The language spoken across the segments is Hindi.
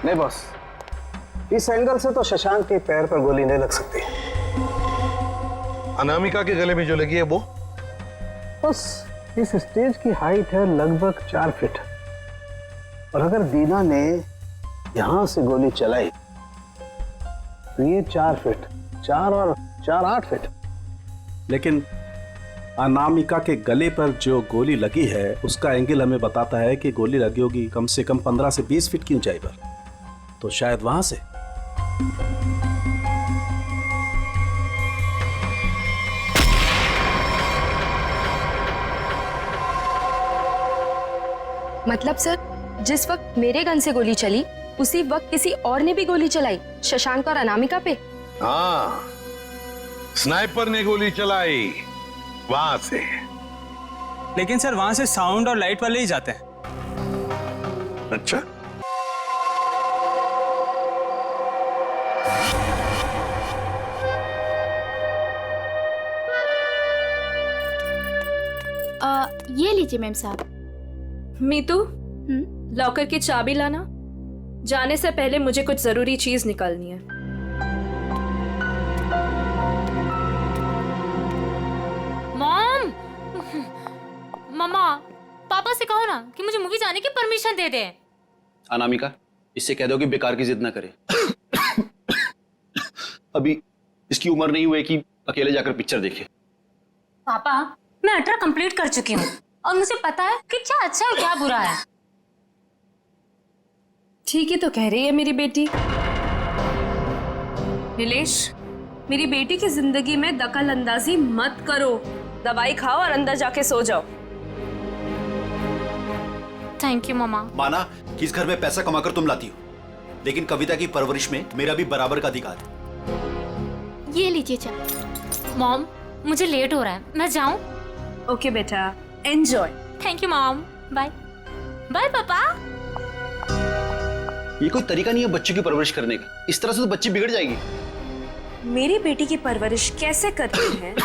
नहीं बॉस, इस एंगल से तो शशांक के पैर पर गोली नहीं लग सकती। अनामिका के गले में जो लगी है वो? बस इस स्टेज की हाइट है लगभग 4 फीट, और अगर दीना ने यहां से गोली चलाई तो ये 4 फीट, 4 और 4 8 फीट। लेकिन अनामिका के गले पर जो गोली लगी है उसका एंगल हमें बताता है कि गोली लगी होगी कम से कम 15 से 20 फीट की ऊंचाई पर, तो शायद वहां से। मतलब सर, जिस वक्त मेरे गन से गोली चली उसी वक्त किसी और ने भी गोली चलाई शशांक और अनामिका पे? हाँ, स्नाइपर ने गोली चलाई वहां से। लेकिन सर वहां से साउंड और लाइट वाले ही जाते हैं। अच्छा, ये लीजिए मैम साहब। मीतू, लॉकर की चाबी लाना। जाने से पहले मुझे कुछ जरूरी चीज निकालनी है। मॉम, मम्मा, पापा से कहो ना कि मुझे मूवी जाने की परमिशन दे दे। अनामिका, इससे कह दो कि बेकार की जिद ना करे। अभी इसकी उम्र नहीं हुई कि अकेले जाकर पिक्चर देखे। पापा, मैं 18 कंप्लीट कर चुकी हूँ और मुझे पता है कि क्या अच्छा और क्या बुरा है। ठीक ही तो कह रही है मेरी बेटी। नीलेश, मेरी बेटी की जिंदगी में दखल अंदाजी मत करो। दवाई खाओ और अंदर जाके सो जाओ। थैंक यू मम्मा। माना कि इस घर में पैसा कमाकर तुम लाती हो, लेकिन कविता की परवरिश में मेरा भी बराबर का अधिकार है। ये लीजिए चाय। मॉम, मुझे लेट हो रहा है, मैं जाऊं? ओके बेटा, enjoy. Thank you mom. Bye bye papa. ये कोई तरीका नहीं है बच्चों की परवरिश करने का। इस तरह से तो बच्ची बिगड़ जाएगी। मेरी बेटी की परवरिश कैसे करते हैं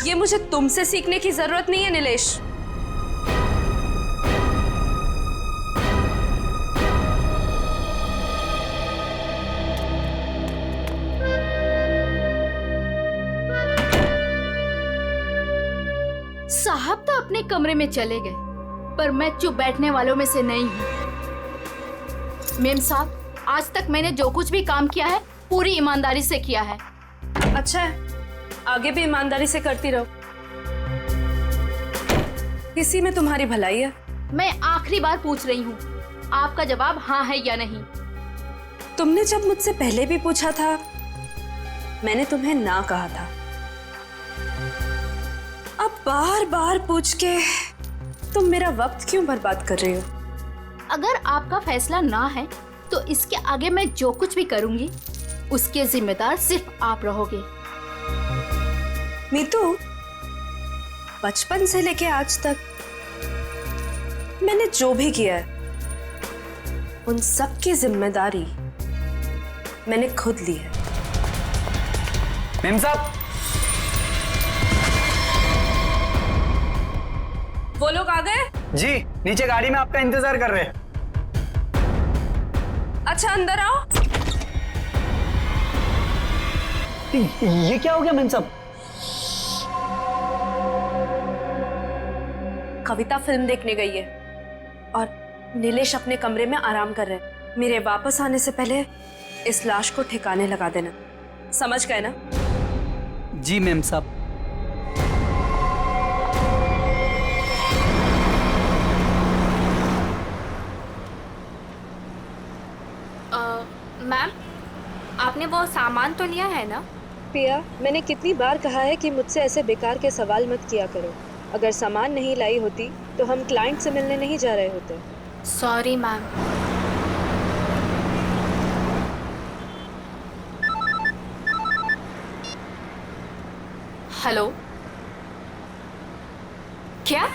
ये मुझे तुमसे सीखने की जरूरत नहीं है नीलेश। साहब तो अपने कमरे में चले गए, पर मैं चुप बैठने वालों में से नहीं हूँ। मेम साहब, आज तक मैंने जो कुछ भी काम किया है पूरी ईमानदारी से किया है। अच्छा है, आगे भी ईमानदारी से करती रहो। इसी में तुम्हारी भलाई है। मैं आखिरी बार पूछ रही हूँ, आपका जवाब हाँ है या नहीं? तुमने जब मुझसे पहले भी पूछा था, मैंने तुम्हें ना कहा था। अब बार बार पूछ के तुम मेरा वक्त क्यों बर्बाद कर रही हो? अगर आपका फैसला ना है तो इसके आगे मैं जो कुछ भी करूंगी उसके जिम्मेदार सिर्फ आप रहोगे। मीतू, बचपन से लेके आज तक मैंने जो भी किया है उन सब की जिम्मेदारी मैंने खुद ली है। मेम साहब, वो लोग आ गए? जी नीचे गाड़ी में आपका इंतजार कर रहे हैं। अच्छा, अंदर आओ। ये क्या हो गया मेम साहब? कविता फिल्म देखने गई है और नीलेश अपने कमरे में आराम कर रहे हैं। मेरे वापस आने से पहले इस लाश को ठिकाने लगा देना, समझ गए ना? जी मेम साहब। मैम, आपने वो सामान तो लिया है ना? पिया, मैंने कितनी बार कहा है कि मुझसे ऐसे बेकार के सवाल मत किया करो। अगर सामान नहीं लाई होती तो हम क्लाइंट से मिलने नहीं जा रहे होते। Sorry ma'am. हेलो, क्या?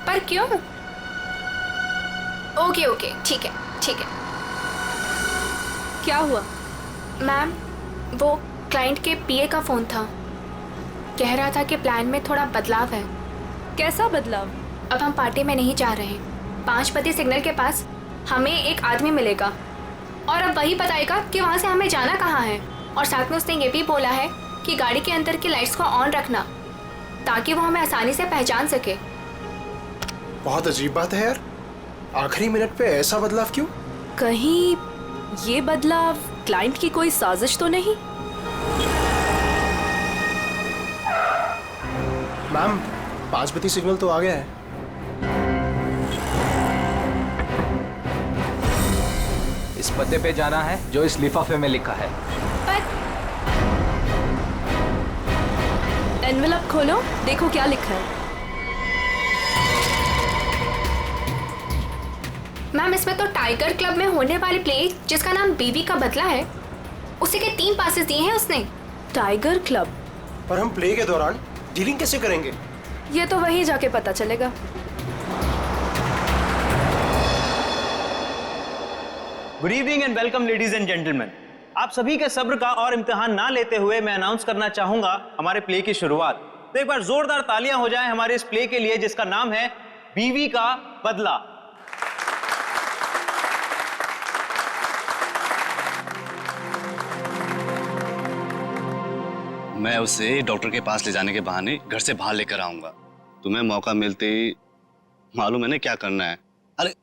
पर क्यों? ओके ओके, ठीक है ठीक है। क्या हुआ? मैम, वो क्लाइंट के पीए का फोन था। कह रहा था कि प्लान में थोड़ा बदलाव है। कैसा बदलाव? अब हम पार्टी में नहीं जा रहे। 5 सिग्नल के पास हमें एक आदमी मिलेगा और अब वही बताएगा कि वहाँ से हमें जाना कहाँ है। और साथ में उसने ये भी बोला है कि गाड़ी के अंदर की लाइट्स को ऑन रखना ताकि वो हमें आसानी से पहचान सके। बहुत अजीब बात है यार, आखिरी मिनट पे ऐसा बदलाव क्यों? कहीं ये बदलाव क्लाइंट की कोई साजिश तो नहीं? मैम 5 सिग्नल तो आ गया है। इस पते पे जाना है जो इस लिफाफे में लिखा है। पर एनवेलप खोलो, देखो क्या लिखा है। मैम इसमें तो टाइगर क्लब में होने वाली प्ले जिसका नाम बीवी का बदला है उसी के 3 पासेस दिए हैं उसने। Tiger club? पर हम प्ले के दौरान डीलिंग कैसे करेंगे? ये तो वहीं जाके पता चलेगा। Good evening and welcome ladies and gentleman. आप सभी के सब्र का और इम्तिहान ना लेते हुए मैं अनाउंस करना चाहूंगा हमारे प्ले की शुरुआत। तो एक बार जोरदार तालियां हो जाएं हमारे इस प्ले के लिए जिसका नाम है बीवी का बदला। मैं उसे डॉक्टर के पास ले जाने के बहाने घर से बाहर लेकर आऊंगा। तुम्हें मौका मिलते ही मालूम है ना क्या करना है। अरे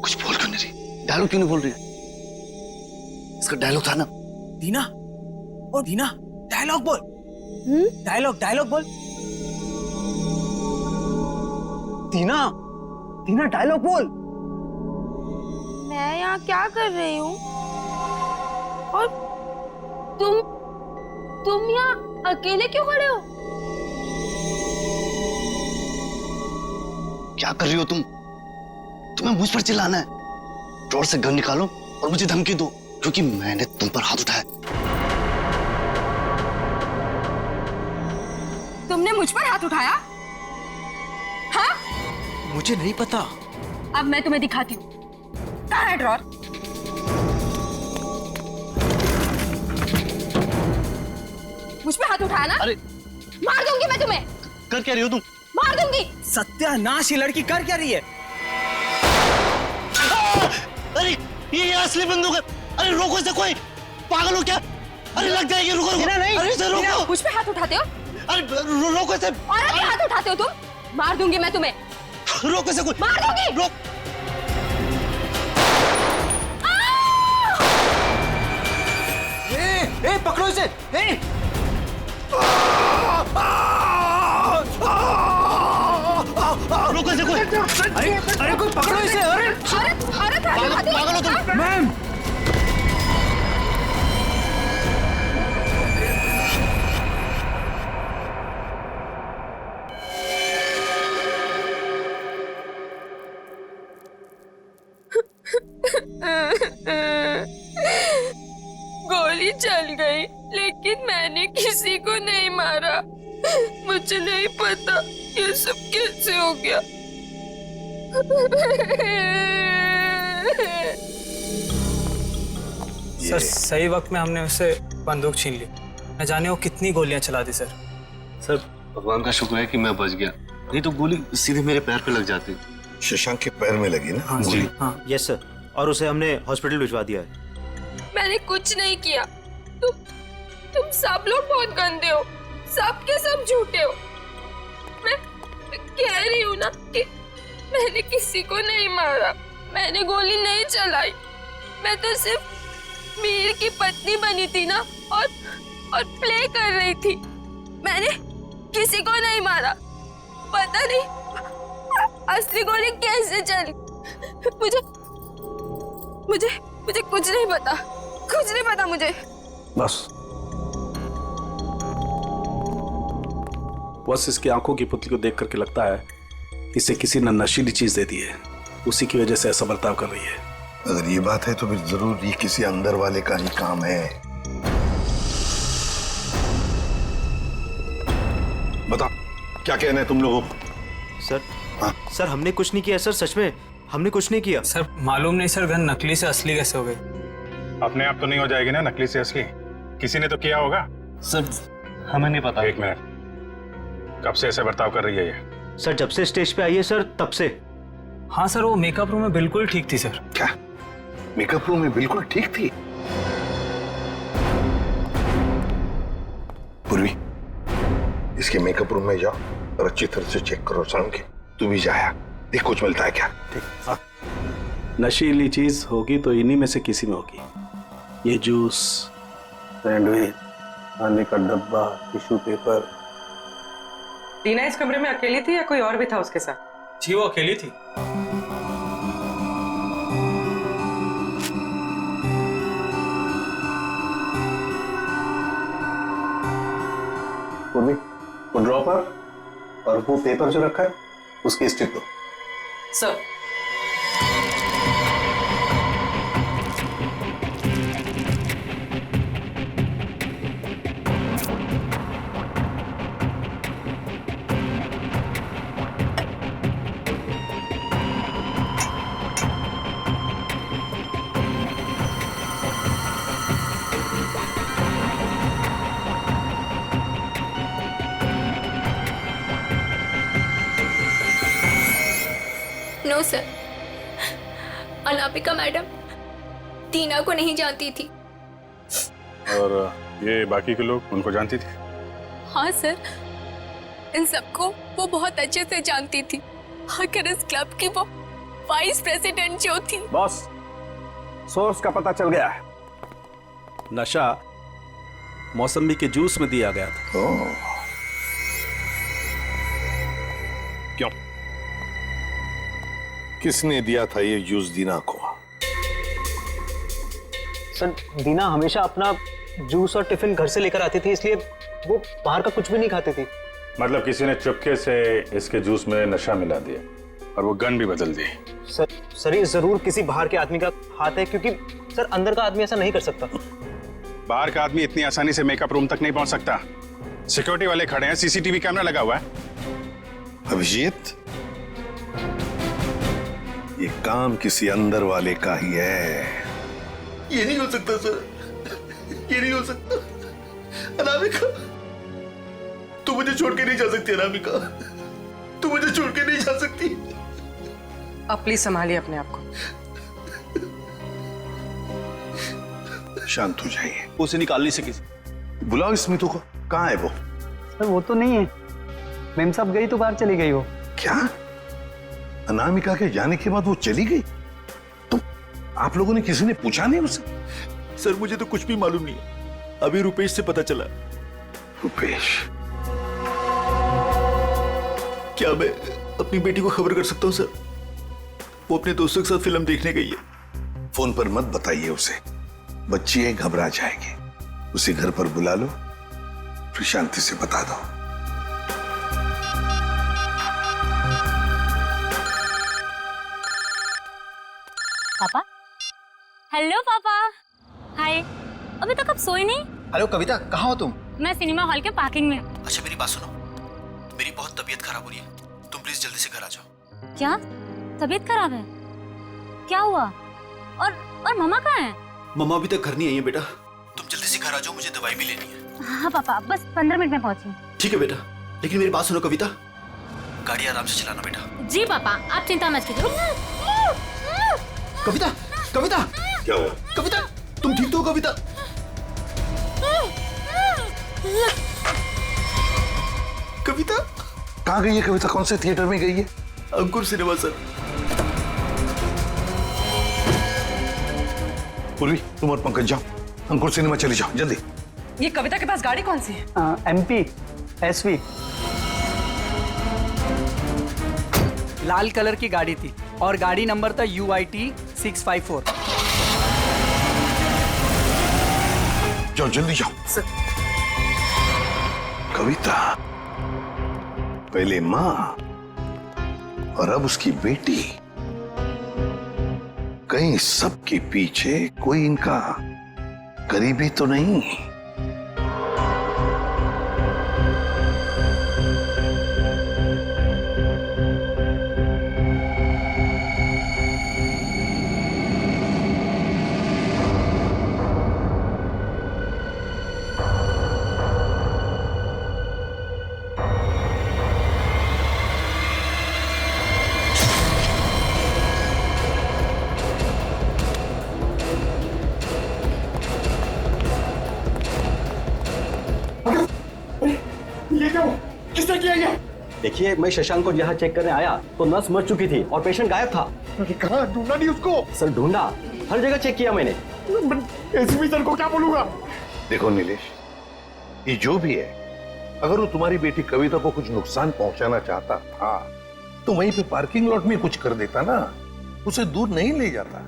कुछ बोल क्यों नहीं रही? डायलॉग क्यों नहीं बोल रही? इसका डायलॉग था ना। दीना, ओ दीना, डायलॉग बोल। डायलॉग बोल। दीना, दीना डायलॉग बोल। मैं यहाँ क्या कर रही हूँ और तुम यहाँ अकेले क्यों खड़े हो? क्या कर रही हो तुम? तुम्हें मुझ पर चिल्लाना है? ड्रॉर से गन निकालो और मुझे धमकी दो क्योंकि मैंने तुम पर हाथ उठाया। तुमने मुझ पर हाथ उठाया? हाँ? मुझे नहीं पता। अब मैं तुम्हें दिखाती हूँ। कहाँ है ड्रॉर? मुझ पे हाथ उठाया ना? अरे मार दूंगी मैं तुम्हें। कर क्या रही हो तुम? मार दूंगी। सत्यानाश, ये लड़की कर क्या रही है? अरे ये असली बंदूक है। अरे रोको इसे, कोई पागल हो क्या? अरे लग जाएगी, रुको रुको। नहीं, अरे इसे रोको। मुझ पे हाथ उठाते हो? अरे रोको इसे। और क्या हाथ उठाते हो तुम? मार दूंगी मैं तुम्हें। रोको इसे, कोई मार दूंगी। रोक। ए पकड़ो इसे। ए रोको इसे, कोई। अरे कोई पकड़ो इसे। अरे पागल हो तुम? मैम, गोली चल गई लेकिन मैंने किसी को नहीं मारा। मुझे नहीं पता ये सब कैसे हो गया। सर सही वक्त में हमने उससे बंदूक छीन ली। न जाने वो कितनी गोलियां चला दी। सर भगवान का शुक्र है कि मैं बच गया, नहीं तो गोली सीधे मेरे पैर पे लग जाती। शशांक के पैर में लगी ना? हाँ जी। हाँ। यस सर, और उसे हमने हॉस्पिटल भिजवा दिया है। मैंने कुछ नहीं किया। तुम सब लोग बहुत गंदे हो, सब के सब झूठे हो। मैं कह रही हूँ ना कि मैंने किसी को नहीं मारा, मैंने गोली नहीं चलाई। मैं तो सिर्फ मीर की पत्नी बनी थी ना और प्ले कर रही थी। मैंने किसी को नहीं मारा। पता नहीं असली गोली कैसे चली। मुझे कुछ नहीं पता, कुछ नहीं पता मुझे। बस इसकी आंखों की पुतली को देख करके लगता है इसे किसी ने नशीली चीज दे दी है, उसी की वजह से ऐसा बर्ताव कर रही है। अगर ये बात है तो फिर जरूर ये किसी अंदर वाले का ही काम है। बता क्या कहना है तुम लोगों को? सर, सर हमने कुछ नहीं किया सर, सच में हमने कुछ नहीं किया। सर मालूम नहीं सर, गन नकली से असली कैसे हो गई? अपने आप तो नहीं हो जाएगी ना नकली से असली, किसी ने तो किया होगा। सर हमें नहीं पता। एक मिनट, कब से ऐसे बर्ताव कर रही है ये? सर जब से स्टेज पे आई है सर तब से। हाँ सर, वो मेकअप रूम में बिल्कुल ठीक थी सर। क्या मेकअप रूम में बिल्कुल ठीक थी? पूर्वी, इसके मेकअप रूम में जाओ और अच्छी तरह से चेक करो। सनम की तू भी जाया, देख कुछ मिलता है क्या। ठीक। नशीली चीज होगी तो इन्हीं में से किसी में होगी। ये जूस, सैंडविच, खाने का डब्बा, टिश्यू पेपर। टीना इस कमरे में अकेली थी या कोई और भी था उसके साथ? जी वो अकेली थी। पूर्वी, वो ड्रॉपर और वो पेपर जो रखा है उसकी स्ट्रिप दो। Sir no sir, Anamika madam Tina को नहीं जानती थी। और ये बाकी के लोग उनको जानती थी? हाँ सर, इन सबको वो बहुत अच्छे से जानती थी। आखिर इस क्लब की वो वाइस प्रेसिडेंट जो थी। बॉस, सोर्स का पता चल गया है। नशा मौसमी के जूस में दिया गया था। क्यों? किसने दिया था ये जूस दीना को? सर दीना हमेशा अपना जूस और टिफिन घर से लेकर आती थी, इसलिए वो बाहर का कुछ भी नहीं खाती थी। मतलब किसी ने चुपके से इसके जूस में नशा मिला दिया और वो गन भी बदल दी। सर ये जरूर किसी बाहर के आदमी का हाथ है, क्योंकि सर अंदर का आदमी ऐसा नहीं कर सकता। बाहर का आदमी इतनी आसानी से मेकअप रूम तक नहीं पहुंच सकता। सिक्योरिटी वाले खड़े हैं, सीसीटीवी कैमरा लगा हुआ है। अभिजीत, ये काम किसी अंदर वाले का ही है। ये नहीं हो सकता सर, ये नहीं हो सकता। अनामिका, तू मुझे छोड़ के नहीं जा सकती। अनामिका, तू मुझे छोड़ के नहीं जा सकती। आप प्लीज संभालिए अपने आप को। शांत हो जाइए। उसे निकाल नहीं सकी। बुलाओ स्मितू को। कहाँ है वो? सर वो तो नहीं है, मैम साहब गई तो बाहर चली गई वो। क्या? अनामिका के जाने के बाद वो चली गई? तो आप लोगों ने किसी ने पूछा नहीं उसे? सर मुझे तो कुछ भी मालूम नहीं है, अभी रुपेश से पता चला। रुपेश? क्या मैं अपनी बेटी को खबर कर सकता हूँ सर? वो अपने दोस्तों के साथ फिल्म देखने गई है। फोन पर मत बताइए उसे, बच्ची है, घबरा जाएगी। उसे घर पर बुला लो, फिर शांति से बता दो। पापा। हेलो पापा। हाय। अभी तक आप सोए नहीं? हेलो कविता, कहाँ हो तुम? मैं सिनेमा हॉल के पार्किंग में। अच्छा मेरी बात सुनो, मेरी बहुत तबीयत खराब हो रही है, तुम प्लीज जल्दी से घर आ जाओ। क्या तबीयत खराब है? क्या हुआ? और मम्मा कहाँ है? मम्मा अभी तक घर नहीं आई है बेटा, तुम जल्दी से घर आ जाओ, मुझे दवाई भी लेनी है। हाँ पापा, बस 15 मिनट में पहुंची। ठीक है बेटा, लेकिन मेरी बात सुनो कविता, गाड़ी आराम से चलाना बेटा। जी पापा, आप चिंता मत कीजिए। कविता, कविता, क्या हुआ? कविता, तुम ठीक तो हो कविता? कविता कहाँ गई है कविता? कौन से थिएटर में गई है? अंकुर सिनेमा सर। पूर्वी, तुम और पंकज जाओ, अंकुर सिनेमा चली जाओ जल्दी। ये कविता के पास गाड़ी कौन सी है? MP SV। लाल कलर की गाड़ी थी और गाड़ी नंबर था UIT 654। जाओ जल्दी जाओ। कविता, पहले माँ और अब उसकी बेटी, कहीं सबके पीछे कोई इनका करीबी तो नहीं? देखिए, मैं शशांक को यहाँ चेक करने आया तो नर्स मर चुकी थी और पेशेंट गायब था। कहाँ ढूंढा नहीं उसको? सर ढूंढा, हर जगह चेक किया मैंने। एसपी सर को क्या बोलूंगा? देखो नीलेश, ये जो भी है, अगर वो तुम्हारी बेटी कविता को कुछ नुकसान पहुंचाना चाहता था तो वहीं पे पार्किंग लॉट में कुछ कर देता ना, उसे दूर नहीं ले जाता।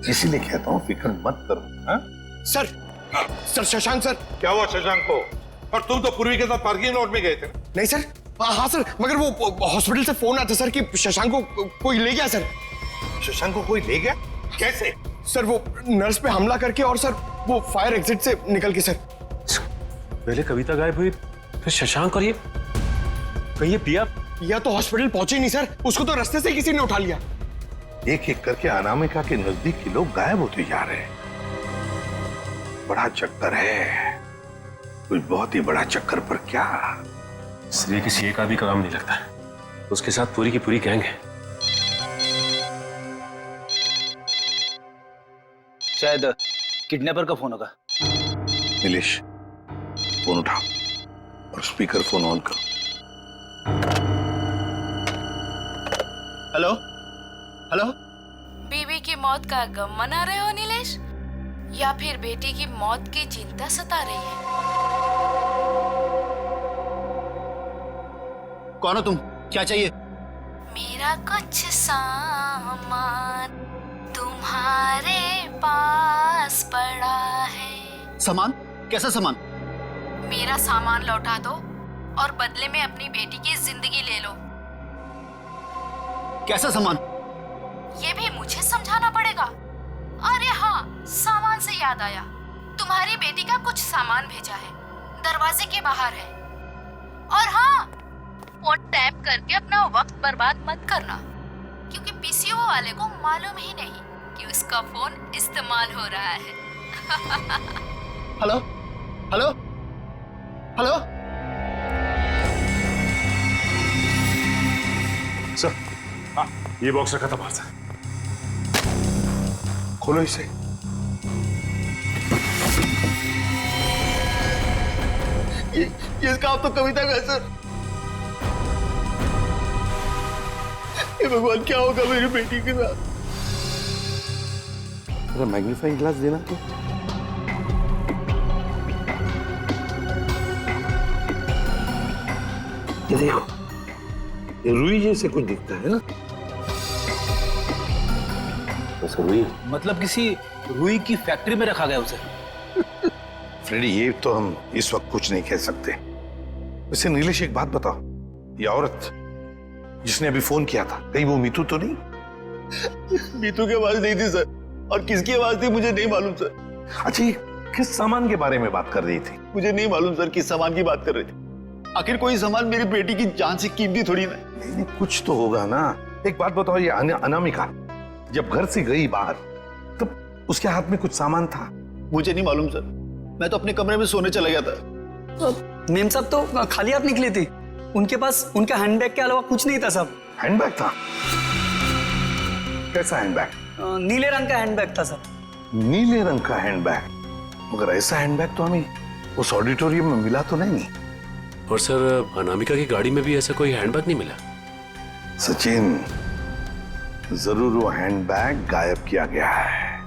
इसीलिए कहता हूँ फिक्र मत करो। हा? Sir Shashank sir. क्या हुआ शशांक को? और तुम तो पूर्वी के साथ पार्किंग लॉट में गए थे। नहीं सर, हाँ सर, मगर वो हॉस्पिटल से फोन आया था सर कि शशांक को कोई ले गया सर। शशांक को कोई ले गया? कैसे? सर वो नर्स पे हमला करके और सर वो फायर एग्जिट से निकल के सर। पहले कविता गायब हुई, फिर शशांक और ये कहिए पिया तो हॉस्पिटल पहुंचे नहीं सर, उसको तो रास्ते से किसी ने उठा लिया। एक एक करके अनामिका के नजदीक के लोग गायब होते जा रहे हैं। बड़ा चक्कर है, कुछ बहुत ही बड़ा चक्कर। पर क्या? इसलिए किसी एक आदमी का काम नहीं लगता, उसके साथ पूरी की पूरी गैंग है। शायद किडनैपर का फोन होगा। नीलेश, फोन उठाओ और स्पीकर फोन ऑन करो। Hello hello. बीवी की मौत का गम मना रहे हो नीलेश, या फिर बेटी की मौत की चिंता सता रही है? कौन हो तुम? क्या चाहिए? मेरा कुछ सामान तुम्हारे पास पड़ा है। सामान? कैसा सामान? मेरा सामान लौटा दो और बदले में अपनी बेटी की जिंदगी ले लो। कैसा सामान? ये भी मुझे समझाना पड़ेगा? अरे हाँ, सामान से याद आया, तुम्हारी बेटी का कुछ सामान भेजा है, दरवाजे के बाहर है। और हाँ, फोन टैप करके अपना वक्त बर्बाद मत करना, क्योंकि पीसीओ वाले को मालूम ही नहीं कि उसका फोन इस्तेमाल हो रहा है। Hello hello hello. सर, हाँ, ये बॉक्स रखा था बाहर से। खोलो इसे। ये काम तो कविता का है सर। हे भगवान, क्या होगा मेरी बेटी के साथ? थोड़ा मैग्नीफाइंग ग्लास देना तो। ये देखो, ये रुई जैसे कुछ दिखता है ना? रुई मतलब किसी रुई की फैक्ट्री में रखा गया उसे? फ्रेडी, ये तो हम इस वक्त कुछ नहीं कह सकते। वैसे नीलेश, एक बात बताओ, ये औरत जिसने अभी फोन किया था, कहीं वो मीतू तो नहीं? मीतू की आवाज नहीं थी सर, और किसकी आवाज थी मुझे नहीं मालूम सर। अच्छा, ये किस सामान के बारे में बात कर रही थी? मुझे नहीं मालूम सर किस सामान की बात कर रही थी। आखिर कोई सामान मेरी बेटी की जान से कीमती थोड़ी ना। नहीं, कुछ तो होगा ना। एक बात बताओ, ये अनामिका जब घर से गई बाहर, तब उसके हाथ में कुछ सामान था? मुझे नहीं मालूम सर, मैं तो अपने कमरे में सोने चला गया था। मेम साहब तो खाली हाथ निकली थी, उनके पास उनका हैंडबैग के अलावा कुछ नहीं था साहब। हैंडबैग था? कैसा हैंडबैग? नीले रंग का हैंडबैग था सर। नीले रंग का हैंडबैग? मगर ऐसा हैंडबैग तो हमें उस ऑडिटोरियम में मिला तो नहीं। और सर, अनामिका की गाड़ी में भी ऐसा कोई हैंडबैग नहीं मिला। सचिन, जरूर वो हैंडबैग गायब किया गया है।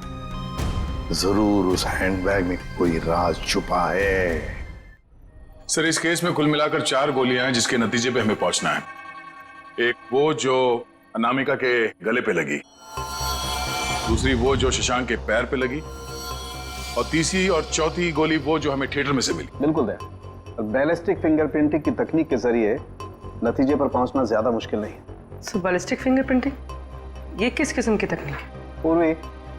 जरूर उस हैंडबैग में कोई राज छुपा है। सर, इस केस में कुल मिलाकर 4 गोलियां हैं जिसके नतीजे पे हमें पहुंचना है। एक वो जो अनामिका के गले पे लगी, दूसरी वो जो शशांक के पैर पे लगी, और तीसरी और चौथी गोली वो जो हमें थिएटर में से मिली। बिल्कुल दया, बैलिस्टिक फिंगरप्रिंटिंग की तकनीक के जरिए नतीजे पर पहुंचना ज्यादा मुश्किल नहीं है। सो बैलिस्टिक फिंगरप्रिंटिंग, ये किस किस्म की तकनीक है? पूर्वी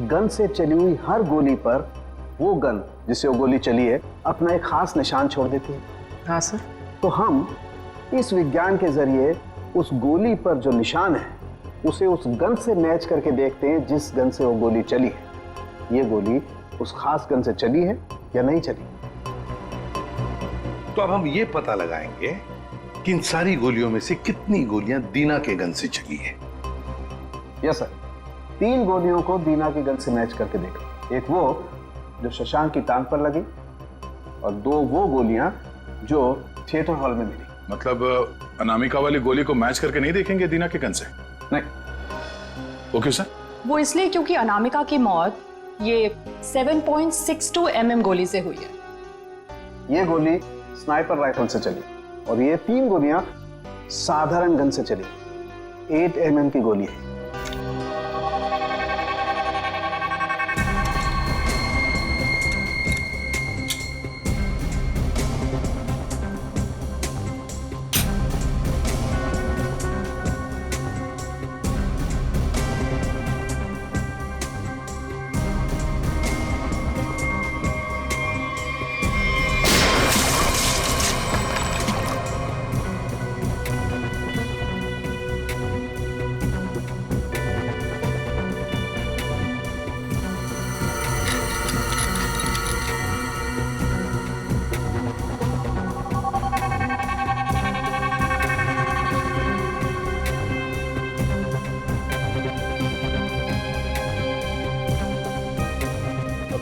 गन से चली हुई हर गोली पर वो गन जिससे वो गोली चली है अपना एक खास निशान छोड़ देती है। हाँ सर। तो हम इस विज्ञान के जरिए उस गोली पर जो निशान है उसे उस गन से मैच करके देखते हैं जिस गन से वो गोली चली है। ये गोली उस खास गन से चली है या नहीं चली। तो अब हम ये पता लगाएंगे कि इन सारी गोलियों में से कितनी गोलियां दीना के गन से चली है। यस सर, 3 गोलियों को दीना के गन से मैच करके देखो। एक वो जो शशांक की टांग पर लगी और 2 वो गोलियां जो थिएटर हॉल में मिली। मतलब अनामिका वाली गोली को मैच करके नहीं देखेंगे दीना के गन से? नहीं। वो क्यों सर? वो इसलिए क्योंकि अनामिका की मौत ये 7.62 mm गोली से हुई है। ये गोली स्नाइपर राइफल से चली और ये 3 गोलियां साधारण गन से चली। 8 mm की गोली है।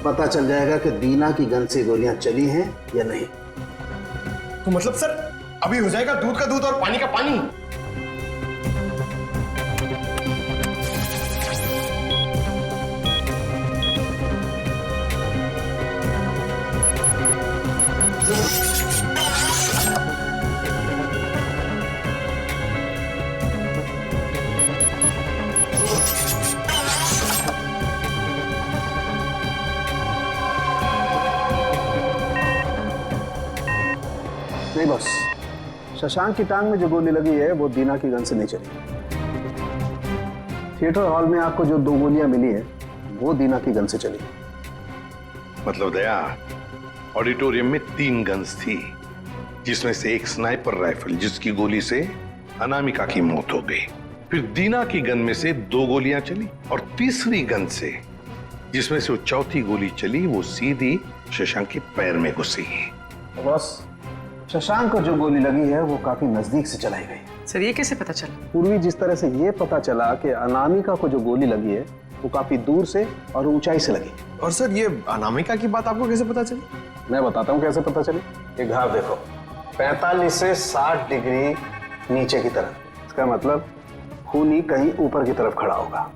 पता चल जाएगा कि दीना की गन से गोलियां चली हैं या नहीं। तो मतलब सर अभी हो जाएगा दूध का दूध और पानी का पानी। नहीं बॉस, शशांक की टांग में जो गोली लगी है वो दीना की गन से नहीं चली। थिएटर हॉल में आपको जो 2 गोलियां मिली है वो दीना की गन से चली। मतलब दया, ऑडिटोरियम में 3 गन्स थी, जिसमें से एक स्नाइपर राइफल जिसकी गोली से अनामिका की मौत हो गई। फिर दीना की गन में से 2 गोलियां चली और तीसरी गन से जिसमें से वो चौथी गोली चली वो सीधी शशांक के पैर में घुसी। बॉस, शशांक को जो गोली लगी है वो काफी नजदीक से चलाई गई। सर ये कैसे पता चला? पूर्वी जिस तरह से ये पता चला कि अनामिका को जो गोली लगी है वो काफी दूर से और ऊंचाई से लगी। और सर ये अनामिका की बात आपको कैसे पता चली? मैं बताता हूँ कैसे पता चली। ये घाव देखो, 45 से 60 डिग्री नीचे की तरफ। इसका मतलब खूनी कहीं ऊपर की तरफ खड़ा होगा।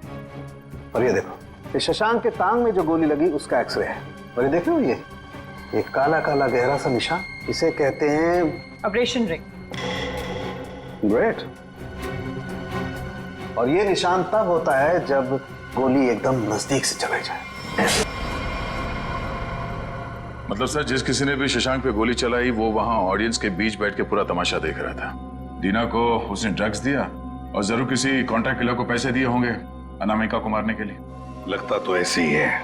और ये देखो, ये शशांक के टांग में जो गोली लगी उसका एक्सरे है। और ये देख रहे हो, ये काला काला गहरा सा निशान, इसे कहते हैं ऑपरेशन रिंग। ग्रेट। और ये निशान तब होता है जब गोली एकदम नजदीक से चलाई जाए। मतलब सर जिस किसी ने भी शशांक पे गोली चलाई वो वहां ऑडियंस के बीच बैठ के पूरा तमाशा देख रहा था। दीना को उसने ड्रग्स दिया और जरूर किसी कॉन्ट्रैक्ट किलर को पैसे दिए होंगे अनामिका को मारने के लिए। लगता तो ऐसे ही है।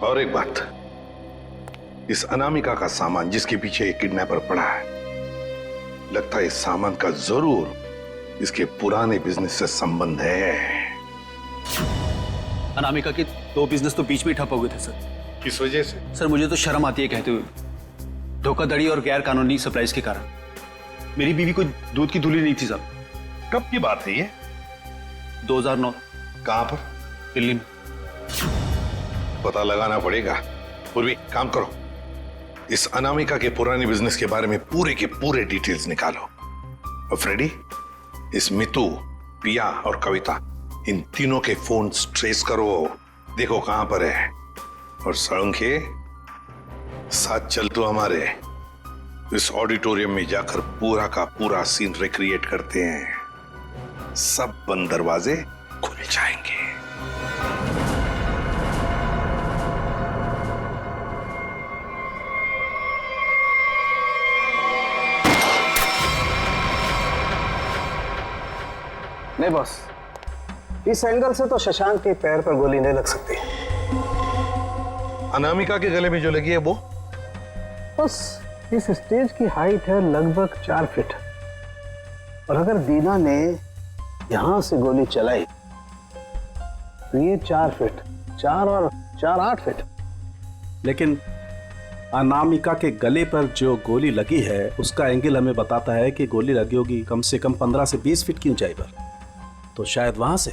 और एक बात, इस अनामिका का सामान जिसके पीछे एक किडनैपर पड़ा है, लगता है इस सामान का जरूर इसके पुराने बिजनेस से संबंध है। अनामिका के 2 बिजनेस तो बीच में ठप हो गए थे सर। किस वजह से? सर मुझे तो शर्म आती है कहते हुए, धोखाधड़ी और गैर कानूनी सप्लाईज के कारण। मेरी बीवी कोई दूध की धुली नहीं थी साहब। कब की बात है ये? 2009। कहां पर? दिल्ली में। पता लगाना पड़ेगा। पूर्वी काम करो, इस अनामिका के पुराने बिजनेस के बारे में पूरे के पूरे डिटेल्स निकालो। और फ्रेडी, इस मितू, पिया और कविता, इन तीनों के फोन ट्रेस करो, देखो कहां पर है। और सड़ंखे साथ चल तो हमारे इस ऑडिटोरियम में जाकर पूरा का पूरा सीन रिक्रिएट करते हैं। सब बंद दरवाजे खुल जाएंगे। नहीं बॉस, इस एंगल से तो शशांक के पैर पर गोली नहीं लग सकती। अनामिका के गले में जो लगी है वो? बस इस स्टेज की हाइट है लगभग 4 फीट। और अगर दीना ने यहां से गोली चलाई तो ये 4 फीट, 4 और 4 8 फीट। लेकिन अनामिका के गले पर जो गोली लगी है उसका एंगल हमें बताता है कि गोली लगी होगी कम से कम 15 से 20 फीट की ऊंचाई पर। तो शायद वहां से।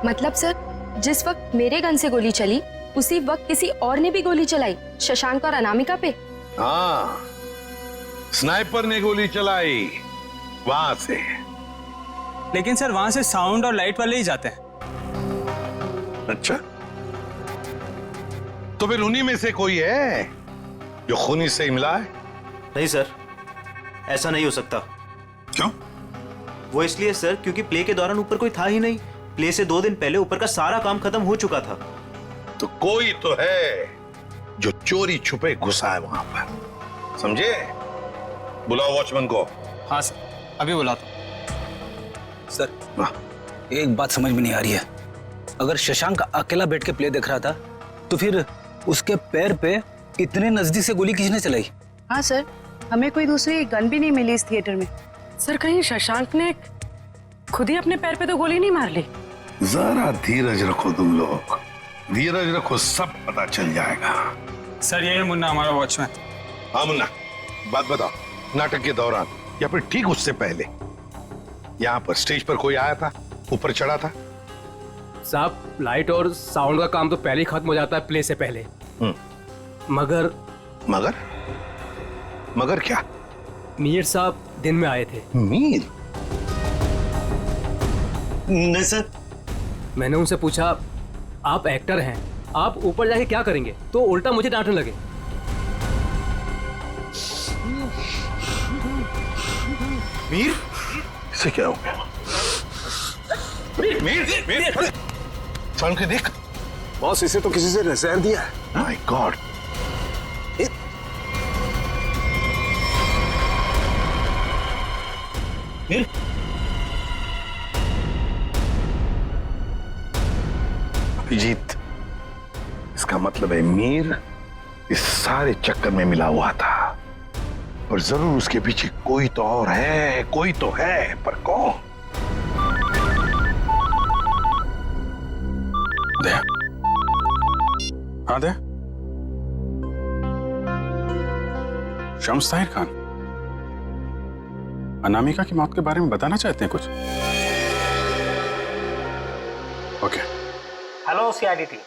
मतलब सर जिस वक्त मेरे गन से गोली चली उसी वक्त किसी और ने भी गोली चलाई, शशांक और अनामिका पे। हाँ, स्नाइपर ने गोली चलाई वहां से। लेकिन सर वहां से साउंड और लाइट वाले ही जाते हैं। अच्छा, तो फिर उन्हीं में से कोई है जो खूनी से मिला है? नहीं सर, ऐसा नहीं हो सकता। क्यों? वो इसलिए सर क्योंकि प्ले के दौरान ऊपर कोई था ही नहीं। प्ले से 2 दिन पहले ऊपर का सारा काम खत्म हो चुका था। तो कोई तो है जो चोरी छुपे घुसा है वहां पर, समझे? बुलाओ वॉचमैन को। हाँ सर, अभी बुलाता हूं। सर, एक बात समझ में नहीं आ रही है। अगर शशांक अकेला बैठ के प्ले देख रहा था तो फिर उसके पैर पे इतने नजदीक से गोली किसने चलाई? हाँ सर, हमें कोई दूसरी गन भी नहीं मिली इस थिएटर में। सर, कहीं शशांक ने खुद ही अपने पैर पे तो गोली नहीं मार ली? जरा धीरज रखो तुम लोग, धीरज रखो, सब पता चल जाएगा। सर, ये है मुन्ना, हमारा वॉचमैन। हाँ मुन्ना, बात बताओ, नाटक के दौरान या फिर ठीक उससे पहले यहाँ पर स्टेज पर कोई आया था, ऊपर चढ़ा था? साहब, लाइट और साउंड का काम तो पहले ही खत्म हो जाता है प्ले से पहले। मगर मगर मगर क्या? मीर साहब दिन में आए थे। मीर? नहीं सर। मैंने उनसे पूछा, आप एक्टर हैं, आप ऊपर जाके क्या करेंगे? तो उल्टा मुझे डांटने लगे। मीर? इसे क्या हो गया? मीर, मीर, साउंड के देख। बॉस, इसे तो किसी से नजर दिया है। My God. मीर? अभिजीत, इसका मतलब है मीर इस सारे चक्कर में मिला हुआ था, और जरूर उसके पीछे कोई तो और है, कोई तो है, पर कौन? दे। हाँ दे। शम्स ताहिर खान, अनामिका की मौत के बारे में बताना चाहते हैं कुछ? ओके। हेलो सीआईडी टीम,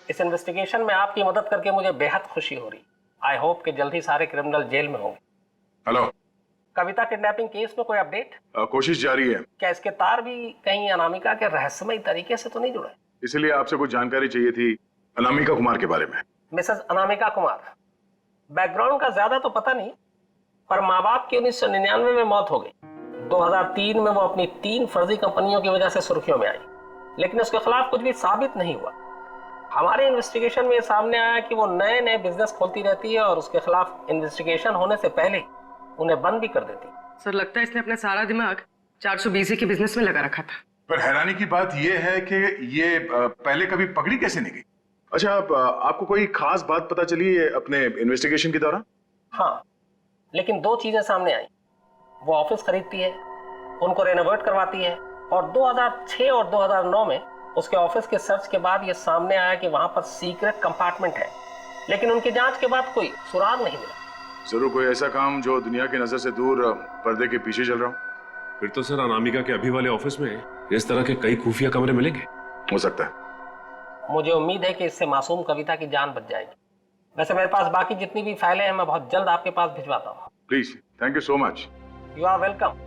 इस इन्वेस्टिगेशन में आपकी मदद करके मुझे बेहद खुशी हो रही। आई होप कि जल्द ही सारे क्रिमिनल जेल में होंगे। हेलो। कविता किडनैपिंग केस में कोई अपडेट? कोशिश जारी है। क्या इसके तार भी कहीं अनामिका के रहस्यमय तरीके से तो नहीं जुड़े? इसलिए आपसे कुछ जानकारी चाहिए थी अनामिका कुमार के बारे में। मिसेस अनामिका कुमार, बैकग्राउंड का ज्यादा तो पता नहीं, पर माँ बाप की 1999 में मौत हो गई। 2003 में वो अपनी 3 फर्जी कंपनियों की वजह से सुर्खियों में आई, लेकिन उसके खिलाफ कुछ भी साबित नहीं हुआ। हमारे इन्वेस्टिगेशन में सामने आया कि वो नए नए बिजनेस खोलती रहती है और उसके खिलाफ इन्वेस्टिगेशन होने से पहले उन्हें बंद भी कर देती। सर, लगता है इसने अपना सारा दिमाग 420 के बिजनेस में लगा रखा था। पर हैरानी की बात यह है कि ये पहले कभी पकड़ी कैसे नहीं गई? अच्छा, आपको कोई खास बात पता चली है अपने इन्वेस्टिगेशन के दौरान? हाँ, लेकिन 2 चीजें सामने आई। वो ऑफिस खरीदती है, उनको रेनोवेट करवाती है, और 2006 और 2009 में उसके ऑफिस के सर्च के बाद ये सामने आया कि वहां पर सीक्रेट कंपार्टमेंट है, लेकिन उनकी जांच के बाद कोई सुराग नहीं मिला। जरूर कोई ऐसा काम जो दुनिया की नजर से दूर पर्दे के पीछे चल रहा हो। फिर तो सर अनामिका के अभी वाले ऑफिस में इस तरह के कई खुफिया कमरे मिलेंगे। हो सकता है। मुझे उम्मीद है कि इससे मासूम कविता की जान बच जाएगी। वैसे मेरे पास बाकी जितनी भी फाइलें हैं मैं बहुत जल्द आपके पास भिजवाता हूँ। Please, thank you so much. You are welcome.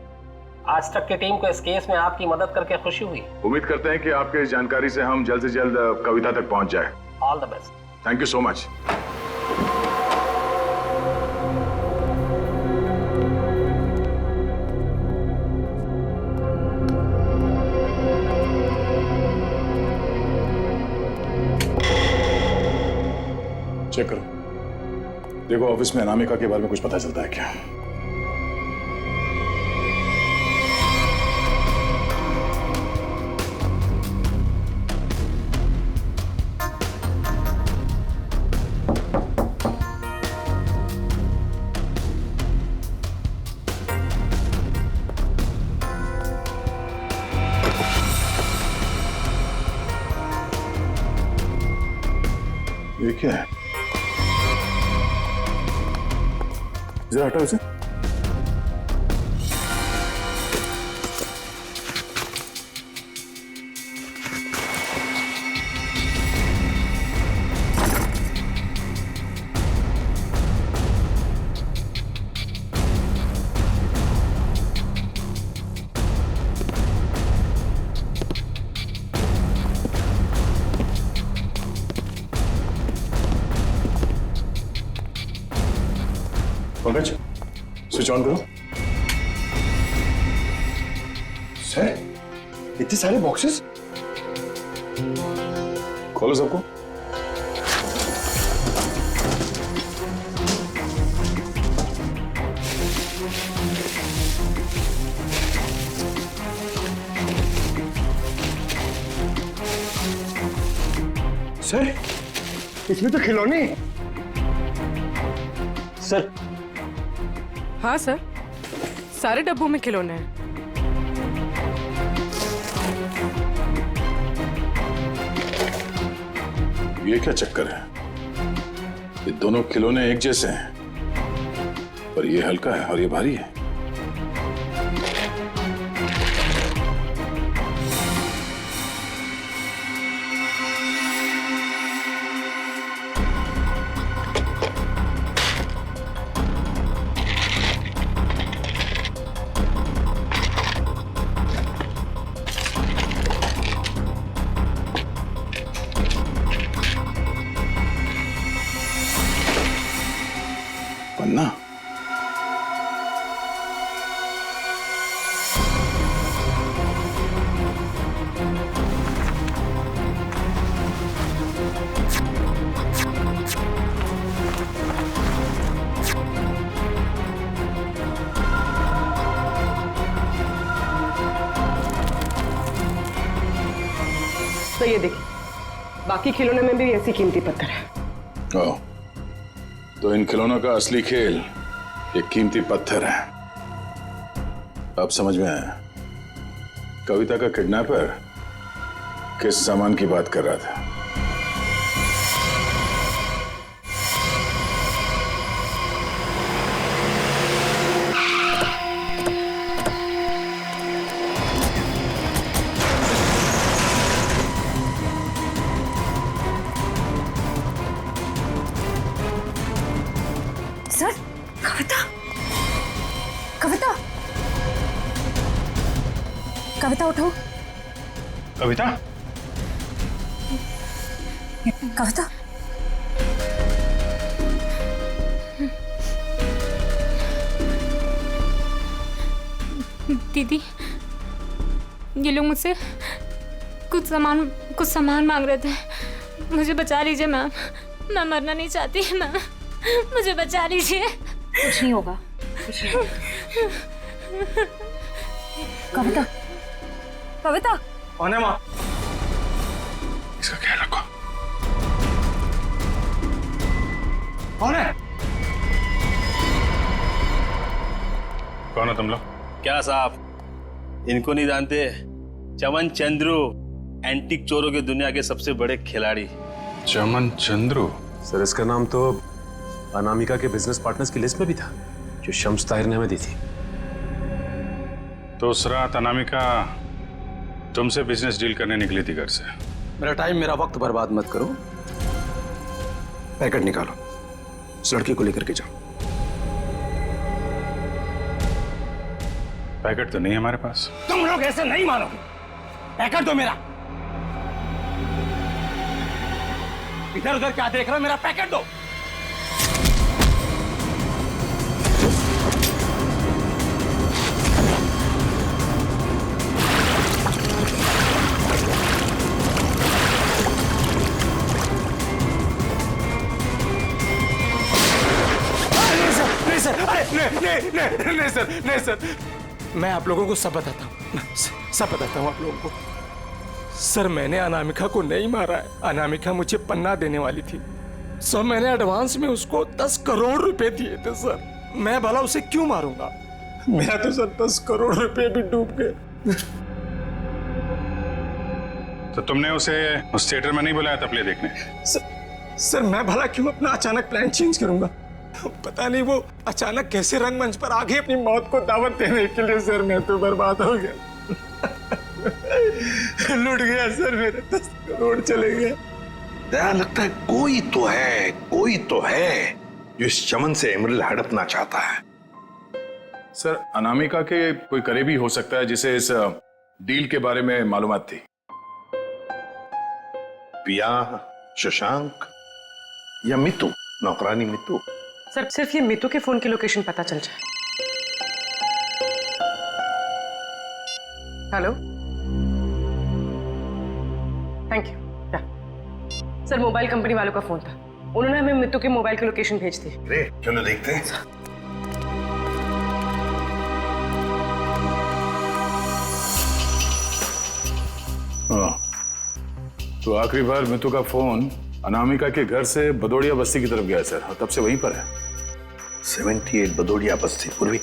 आज तक की टीम को इस केस में आपकी मदद करके खुशी हुई। उम्मीद करते हैं कि आपके इस जानकारी से हम जल्द से जल्द कविता तक पहुंच जाए। All the best. Thank you so much. Check करो, देखो ऑफिस में अनामिका के बारे में कुछ पता चलता है क्या? ये क्या है? जरा हटाओ इसे। पंकज स्विच ऑन करो। सर इतने सारे बॉक्सेस, खोलो सबको। सर इसमें तो खिलौने। सर। हाँ सर, सारे डब्बों में खिलौने हैं। ये क्या चक्कर है? ये दोनों खिलौने एक जैसे हैं, पर ये हल्का है और ये भारी है। पन्ना। तो ये देखिए, बाकी खिलौने में भी ऐसी कीमती पत्थर है। ओह, तो इन खिलौनों का असली खेल ये कीमती पत्थर है। अब समझ में आया। कविता का किडनैपर किस सामान की बात कर रहा था। सर, कविता, कविता, कविता उठो। कविता, कविता, दीदी, ये लोग मुझसे कुछ सामान मांग रहे थे। मुझे बचा लीजिए मैम, मैं मरना नहीं चाहती मैम, मुझे बचा लीजिए। कुछ नहीं होगा, कुछ नहीं होगा। कविता, कविता, कौन है माँ? इसका ख्याल रखो। कौन है? कौन है तुम लोग? क्या साहब, इनको नहीं जानते? चमन चंद्रू, एंटीक चोरों की दुनिया के सबसे बड़े खिलाड़ी। चमन चंद्रू? सर इसका नाम तो अनामिका के बिजनेस पार्टनर्स की लिस्ट में भी था, जो शम्स ताहिर ने हमें दी थी। तो उस रात अनामिका तुमसे बिजनेस डील करने निकली थी घर से। मेरा टाइम, मेरा वक्त बर्बाद मत करो। पैकेट निकालो, उस लड़की को लेकर के जाओ। पैकेट तो नहीं है हमारे पास। तुम लोग ऐसे नहीं मानोगे। पैकेट दो मेरा। इधर उधर क्या देख रहे हो? मेरा पैकेट दो। नहीं सर, नहीं सर, मैं आप लोगों को सब बताता हूँ, सब बताता हूँ आप लोगों को। सर मैंने अनामिका को नहीं मारा है। अनामिका मुझे पन्ना देने वाली थी, सो मैंने एडवांस में उसको 10 करोड़ रुपए दिए थे सर। मैं भला उसे क्यों मारूंगा? मेरा तो सर 10 करोड़ रुपए भी डूब गए। तो तुमने उसे उस थिएटर में नहीं बुलाया था प्ले देखने? सर मैं भला क्यों अपना अचानक प्लान चेंज करूंगा? पता नहीं वो अचानक कैसे रंगमंच पर आ गई अपनी मौत को दावत देने के लिए। सर मैं तो बर्बाद हो गया। लूट गया सर, मेरे 10 करोड़ चले गए। दया लगता है कोई तो है जो इस चमन से एमरल्ड हड़पना चाहता है। सर अनामिका के कोई करीबी हो सकता है जिसे इस डील के बारे में मालूमात थी। पिया, शशांक या मितू, नौकरानी मितू। सर सिर्फ ये मीतू के फोन की लोकेशन पता चल जाए। Hello, thank you. Sir mobile company वालों का फोन था, उन्होंने हमें मीतू के मोबाइल की लोकेशन भेज दी। अरे चलो देखते हैं। हाँ, तो आखिरी बार मितू का फोन अनामिका के घर से बदोड़िया बस्ती की तरफ गया सर, और तब से वहीं पर है। 78 बदोड़िया बस्ती। पूर्वी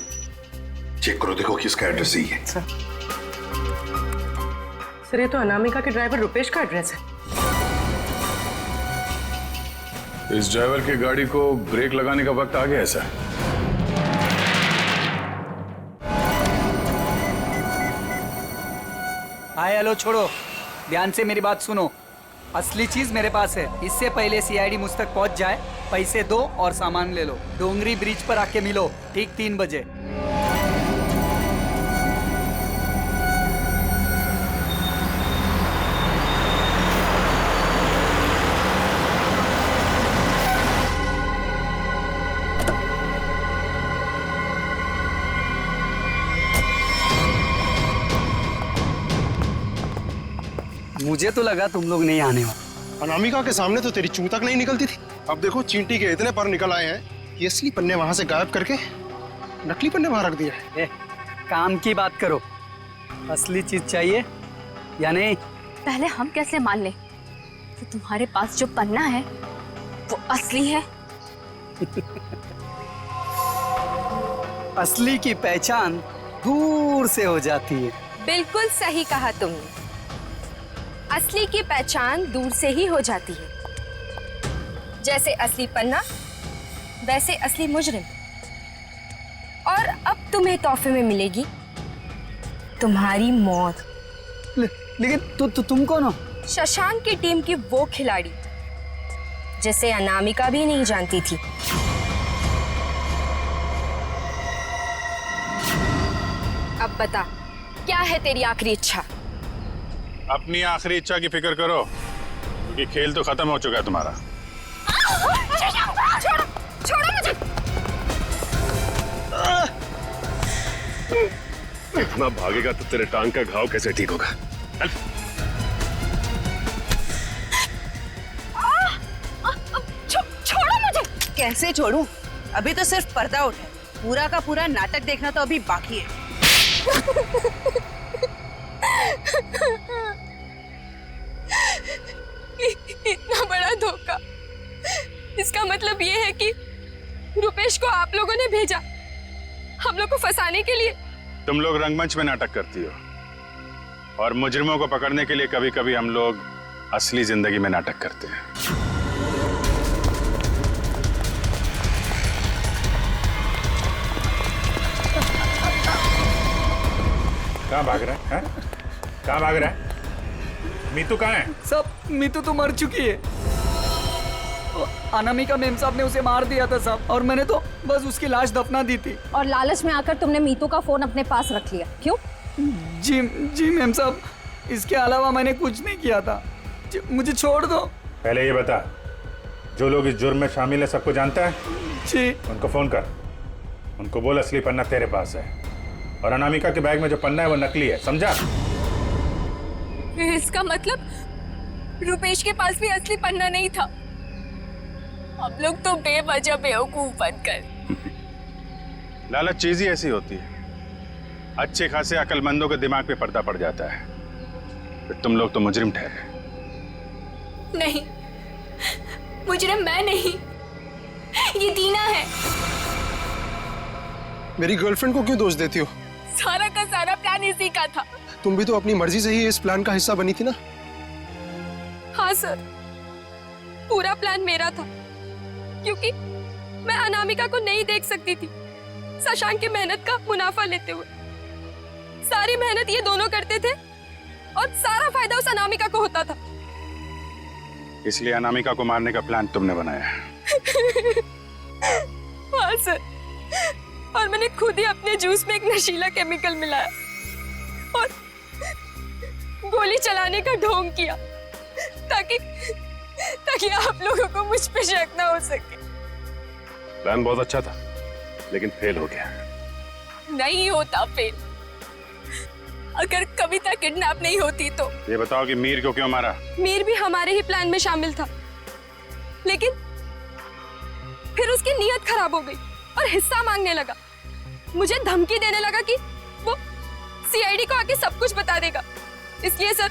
चेक करो, देखो किसका एड्रेस यही है। सर ये तो अनामिका के ड्राइवर रुपेश का एड्रेस है। इस ड्राइवर की गाड़ी को ब्रेक लगाने का वक्त आ गया है सर। हाय हेलो छोड़ो, ध्यान से मेरी बात सुनो। असली चीज मेरे पास है। इससे पहले सीआईडी मुझ तक पहुंच जाए, पैसे दो और सामान ले लो। डोंगरी ब्रिज पर आके मिलो ठीक 3 बजे। मुझे तो लगा तुम लोग नहीं आने वाले। अनामिका के सामने तो तेरी चूं तक नहीं निकलती थी, अब देखो चींटी के इतने पर निकल आए हैं कि असली पन्ने वहां से गायब करके नकली पन्ने वहां रख दिए। काम की बात करो, असली चीज चाहिए या नहीं? पहले हम कैसे मान लें कि तुम्हारे पास जो पन्ना है वो असली है? असली की पहचान दूर से हो जाती है। बिल्कुल सही कहा तुमने, असली की पहचान दूर से ही हो जाती है। जैसे असली पन्ना वैसे असली मुजरिम। और अब तुम्हें तोहफे में मिलेगी तुम्हारी मौत। लेकिन तुम कौन हो? शशांक की टीम की वो खिलाड़ी जिसे अनामिका भी नहीं जानती थी। अब बता, क्या है तेरी आखिरी इच्छा? अपनी आखिरी इच्छा की फिक्र करो, क्योंकि खेल तो खत्म हो चुका है तुम्हारा। छोड़ो मुझे। इतना भागेगा तो तेरे टांग का घाव कैसे ठीक होगा? छोड़ो मुझे। कैसे छोड़ूं? अभी तो सिर्फ पर्दा उठा है, पूरा का पूरा नाटक देखना तो अभी बाकी है। इतना बड़ा धोखा, इसका मतलब ये है कि रुपेश को आप लोगों ने भेजा हम लोग को फंसाने के लिए। तुम लोग रंगमंच में नाटक करती हो, और मुजरिमों को पकड़ने के लिए कभी कभी हम लोग असली जिंदगी में नाटक करते हैं। कहाँ भाग रहा है? कहाँ भाग रहा है? मीतू कहाँ है? सब मीतू तो मर चुकी है। अनामिका मेम साहब ने उसे मार दिया था साहब, और मैंने तो बस उसकी लाश दफना दी थी। और लालच में आकर तुमने मीतू का फोन अपने पास रख लिया, क्यों? जी मेम साहब, इसके अलावा मैंने कुछ नहीं किया था। मुझे छोड़ दो। पहले ये बता, जो लोग इस जुर्म में शामिल है सबको जानता है? जी। उनको फोन कर, उनको बोल असली पन्ना तेरे पास है, और अनामिका के बैग में जो पन्ना है वो नकली है, समझा? इसका मतलब रुपेश के पास भी असली पन्ना नहीं था। हम लोग तो बेवजह बेवकूफ बनकर। लालच चीज ही ऐसी होती है, अच्छे खासे अकलमंदों के दिमाग पे पर्दा पड़ जाता है, फिर तुम लोग तो मुजरिम ठहरे। नहीं, मुजरिम मैं नहीं, ये दीना है। मेरी गर्लफ्रेंड को क्यों दोष देती हो? सारा का सारा प्लान इसी का था। तुम भी तो अपनी मर्जी से ही इस प्लान का हिस्सा बनी थी ना? हाँ सर, पूरा प्लान मेरा था, क्योंकि मैं अनामिका को नहीं देख सकती थी शशांक की मेहनत का मुनाफा लेते हुए। सारी मेहनत ये दोनों करते थे और सारा फायदा उस अनामिका को होता था। इसलिए अनामिका को मारने का प्लान तुमने बनाया। हाँ सर, और मैंने खुद ही अपने जूस में एक नशीला केमिकल मिलाया और गोली चलाने का ढोंग किया, ताकि आप लोगों को मुझ पे शक ना हो सके। प्लान बहुत अच्छा था, लेकिन फेल हो गया। नहीं होता फेल। अगर कविता किडनैप नहीं होती तो। ये बताओ कि मीर को क्यों मारा? मीर भी हमारे ही प्लान में शामिल था, लेकिन फिर उसकी नीयत खराब हो गई और हिस्सा मांगने लगा। मुझे धमकी देने लगा कि वो सीआईडी को आके सब कुछ बता देगा। इसलिए सर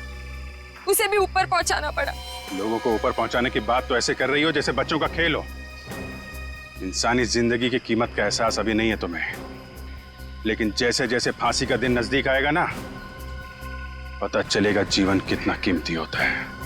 उसे भी ऊपर पहुंचाना पड़ा। लोगों को ऊपर पहुंचाने की बात तो ऐसे कर रही हो जैसे बच्चों का खेल हो। इंसानी जिंदगी की कीमत का एहसास अभी नहीं है तुम्हें, लेकिन जैसे जैसे फांसी का दिन नजदीक आएगा ना, पता चलेगा जीवन कितना कीमती होता है।